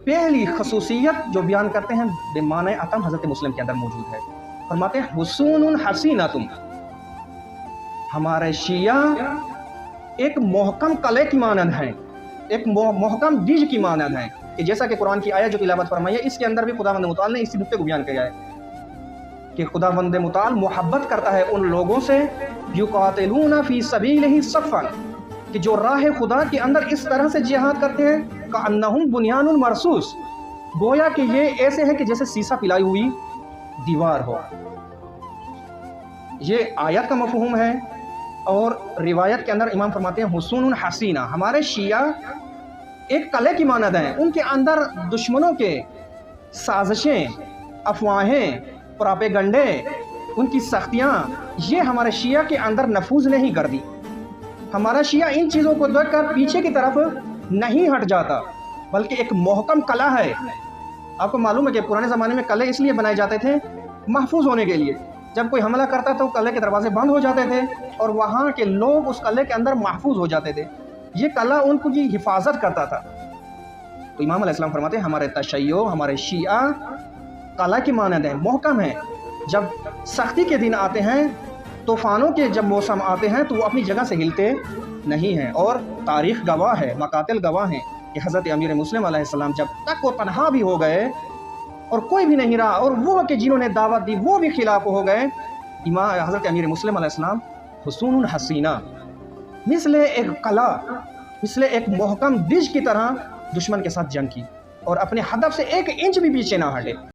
पहली खसूसियत जो बयान करते हैं बेमाने अतम हज़रत मुस्लिम के अंदर मौजूद है। फरमाते हैं हुसूनुन हसीनतुम, हमारे शिया एक मोहकम कले की मानद हैं, एक मोहकम बीज की मानद हैं कि जैसा कि कुरान की आयत जो तिलावत फरमाई है इसके अंदर भी खुदावंद मुताल ने इसी नुक्ते को बयान किया है कि खुदावंद मुताल मोहब्बत करता है उन लोगों से युकातिलूना फी सबीलिही सफ़न, कि जो राह खुदा के अंदर इस तरह से जिहाद करते हैं का अन्नहुम बुनियानुन मरसूस, गोया कि ये ऐसे हैं कि जैसे सीसा पिलाई हुई दीवार हो। ये आयत का मफहूम है और रिवायत के अंदर इमाम फरमाते हैं हुसूनुन हसीना, हमारे शिया एक कले की मानद हैं, उनके अंदर दुश्मनों के साजिशें, अफवाहें, प्रोपेगंडे, उनकी सख्तियाँ, ये हमारे शिया के अंदर नफूज नहीं कर दी। हमारा शिया इन चीज़ों को देखकर पीछे की तरफ नहीं हट जाता, बल्कि एक मोहकम कला है। आपको मालूम है कि पुराने ज़माने में कले इसलिए बनाए जाते थे महफूज होने के लिए, जब कोई हमला करता तो कले के दरवाजे बंद हो जाते थे और वहाँ के लोग उस कले के अंदर महफूज हो जाते थे। ये कला उनकी हिफाजत करता था। तो इमाम अलैहिस्सलाम फरमाते हैं हमारे तशय्यो, हमारे शिया कला की मानद है, मोहकम है। जब सख्ती के दिन आते हैं, तूफ़ानों के जब मौसम आते हैं तो वो अपनी जगह से हिलते नहीं हैं। और तारीख़ गवाह है, मकातिल गवाह हैं कि हज़रत अमीर मुस्लिम अलैहिस्सलाम जब तक वो तन्हा भी हो गए और कोई भी नहीं रहा और वो कि जिन्होंने दावत दी वो भी खिलाफ हो गए, इमाम हज़रत अमीर मुस्लिम अलैहिस्सलाम हुसूनुन हसीना, मिसले एक कला, मिसले एक मोहकम बीज की तरह दुश्मन के साथ जंग की और अपने हदफ से एक इंच भी पीछे ना हटे।